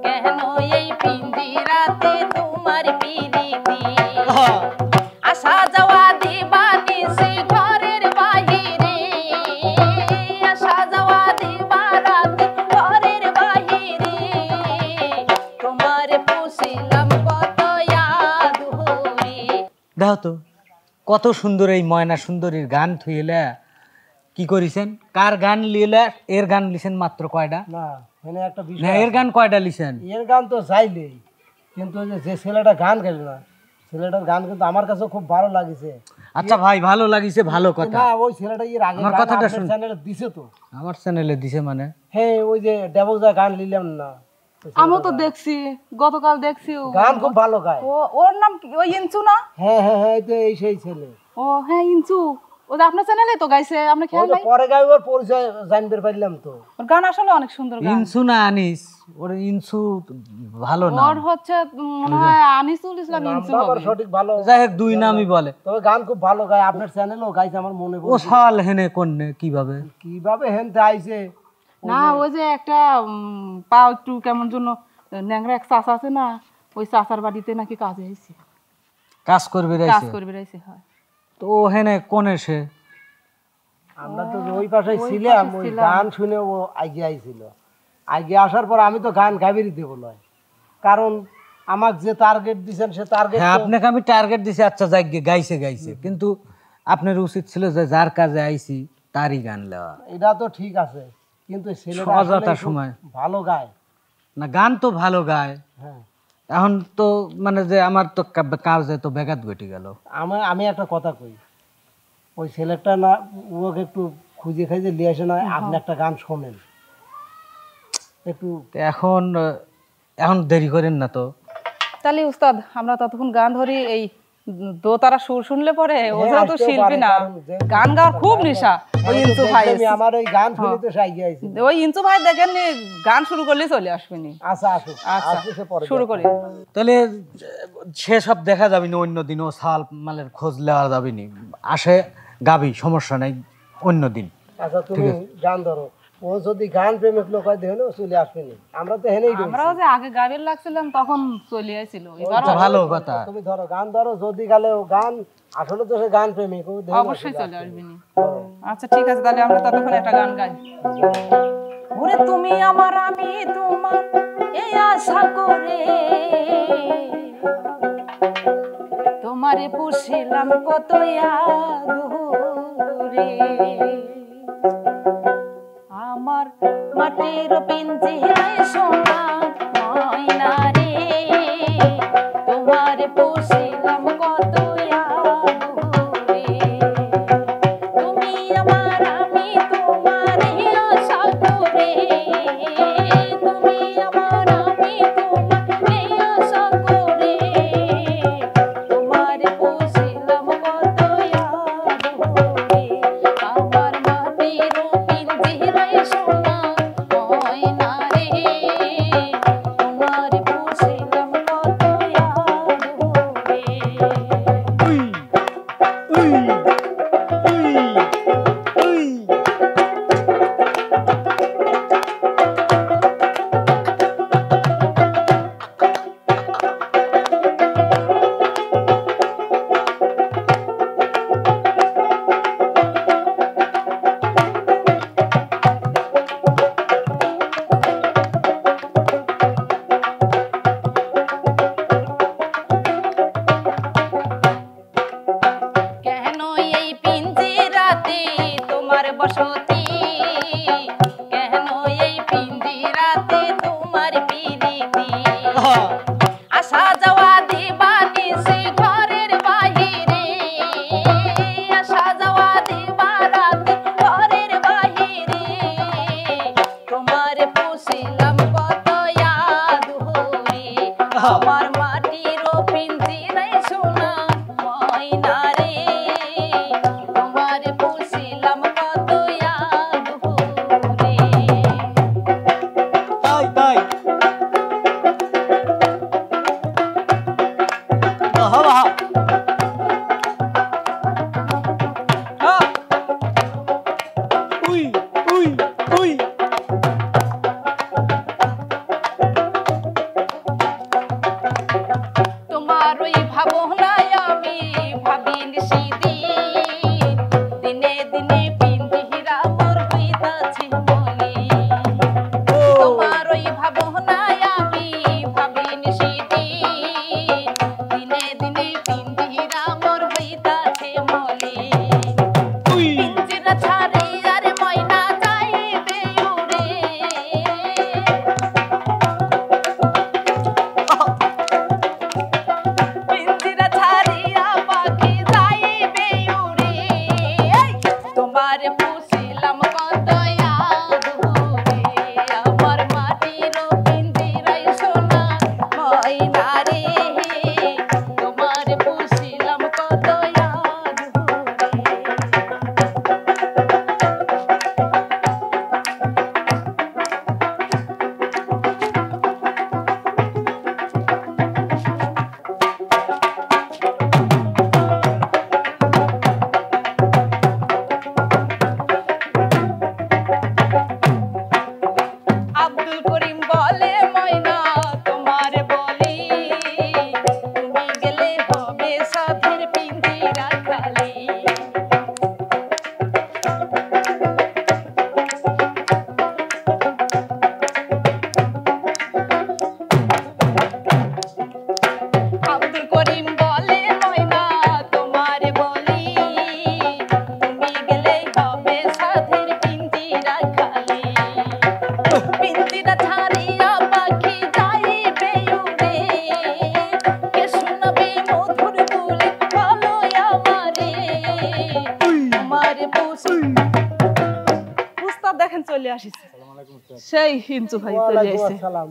কেন এই পিঞ্জিরাতে তোমার পিরিতি আসা যাওয়া দিবানিশি ঘরের বাহিরে আসা যাওয়া দিবারাতে ঘরের বাহিরে তোমার পুষিলাম কত আদুরি। দেখো তো কত সুন্দর এই ময়না সুন্দরীর গান থুইলে কি করিছেন, কার গান লিলে এর গান লিছেন মাত্র কয়টা না মানে একটা না বিষয় এর গান কয়টা লিছেন? এর গান তো চাইলেই, কিন্তু যে ছেলেটা গান গাইল না, ছেলেটার গান কিন্তু আমার কাছে খুব ভালো লাগিছে। আচ্ছা ভাই ভালো লাগিছে, ভালো কথা। না ওই ছেলেটা এর আগে আমার কথাটা শুন। চ্যানেলে দিছে তো। আমার চ্যানেলে দিছে মানে? হ্যাঁ ওই যে দেবজা গান নিলাম না, আমিও তো দেখছি, গতকাল দেখছি গান খুব ভালো গায়। ওর নাম কি? ওই ইনচু না? হ্যাঁ হ্যাঁ হ্যাঁ, এই তো এই সেই ছেলে। ও হ্যাঁ ইনচু, ও যে আপনার চ্যানেলে তো গাইছে, আপনি খেয়াল নাই? পরে গাই ওর পরিচয় জানতে পারলাম তো। ওর গান আসলে অনেক সুন্দর গান। ইনসু না আনিস? ওর ইনসু ভালো না, ওর হচ্ছে মনে হয় আনিসুল ইসলাম ইনসু নাম্বার হবে। সঠিক ভালো, যাই হোক দুই নামই বলে। তবে গান খুব ভালো গায়। আপনার চ্যানেলও গাইছে আমার মনে ও সাল হেনে কোনে কিভাবে কিভাবে হেনতে আইছে। না ওই যে একটা পাও একটু কেমন জন্য ন্যাংরা এক চাচা আছে না, ওই চাচার বাড়িতে নাকি কাজে হয়েছে, কাজ করবে কাজ রাইছে? করবে রয়েছে। হয় তো ও হেনে কোনে সে? আমরা তো ওই পাশে ছিলাম, ওই গান শুনে ও আগে আইছিল। আগে আসার পর আমি তো গান গাইবেরই দেব নয়, কারণ আমাকে যে টার্গেট দিছেন সে টার্গেট। হ্যাঁ আপনাকে আমি টার্গেট দিছি, আচ্ছা যাই গাইছে গাইছে, কিন্তু আপনার উচিত ছিল যে যার কাজে আইছি তারই গান লেওয়া। এটা তো ঠিক আছে, কিন্তু ছেলেটা সজাতার আসলেই খুব সময় ভালো গায়। না গান তো ভালো গায়, হ্যাঁ এখন তো মানে যে আমার তো কাজে তো ব্যাঘাত ঘটে গেল। আমি একটা কথা কই, ওই ছেলেটা না ওকে একটু খুঁজে খাইজে নিয়ে আসে না, আপনি একটা গান শোনেন একটু। তো এখন এখন দেরি করেন না তো। তাহলে উস্তাদ আমরা ততক্ষণ গান ধরি। এই দোতারা সুর শুনলে পরে ও হ্যাঁ, যেহেতু আসতেও শিল্পী পারে, না, কারণ যেহেতু গান গাওয়ার খুব নেশা। ওই ইনচু ভাই আমি আমার ওই গান শুনে তো সাইগে আইছি। ওই ইনচু ভাই দেখেন নি, গান শুরু করলে চলে আসবেনি। আচ্ছা আসুক, আচ্ছা আসুক পরে শুরু করি। তাহলে সেসব দেখা যাবে না, অন্য দিন ও সাল মালের খোঁজ নেওয়া যাবে নি, আসে গাবি সমস্যা নাই অন্য দিন। আচ্ছা তুমি গান ধরো, ও যদি গান প্রেমিক লোক হয় দেখেন ও চলে আসবে না, আমরা তো হেনেই রইছি। আমরাও যে আগে গাবির লাগছিলাম তখন চলে আসছিল, এবার আচ্ছা, ভালো কথা। তুমি ধরো গান ধরো, যদি গেলে ও গান আসলে তো সে গান প্রেমিক, ও দেখেন অবশ্যই চলে আসবেনি। আচ্ছা ঠিক আছে, তাহলে আমরা ততক্ষণ একটা গান গাই। ওরে তুমি আমার আমি তোমার এই আশা করে তোমারে পুষিলাম কত আদরে, আমার মাটির পিঞ্জিরায় সোনা ময়না রে তোমারে পুষিলাম কত আদরে, তুমি আমার আমি তোমার আশা করে, তুমি আমার আমি তোমার আশা করে তোমারে পুষিলাম কত আদরে, আমার মাটির পিঞ্জিরায় সোনা ময়না রে তোমারে পুষিলাম কত আদরে। কেন এই পিঞ্জিরাতে তোমার বসতি, কেন এই পিঞ্জিরাতে তোমার পিরিতি আসা যাওয়া দিবানিশি ঘরের বাহিরে আসা যাওয়া দিবারাতে ঘরের বাহিরে তোমার পুষিলাম কত আদরে, আমার মাটির পিঞ্জিরায় সোনা ময়না রে তোমার পুষিলাম কত আদরে। তাই তাই বাহা বাহা উই উই উই নিশি দিন দিনে দিনে পিন্দিরা মোর হইতাছে মলি তোমার ওই ভাবনায় আমি ভাবি নিশি দিন দিনে দিনে পিন্দিরা মোর হইতাছে মলি পিঞ্জিরা ছাড়ি আর ময়না যাইবে উড়ে পিঞ্জিরা ছাড়িয়া পাখি যাইবে উড়ে তোমার পুষিলাম কত আদরে আমার মাটির পিঞ্জিরায় সোনা ময়না রে তোমার পুষিলাম কত আদরে আব্দুল করিম বলে ময়না তোমার বলি তুমি গেলে হবে সাধের পিঞ্জিরা খালি আব্দুল করিম বলে ময়না তোমার বলি তুমি গেলে হবে সাধের পিঞ্জিরা খালি পিঞ্জিরা ছাড়িয়া পাখি যাইবে উড়ে কে শুনবে মধুর বলে বলো আমারে আমার বসে উস্তাদ দেখেন চলে আসিছে সেই হিঞ্চু ভাই চলে ওয়ালাইকুম আইছে আসসালাম।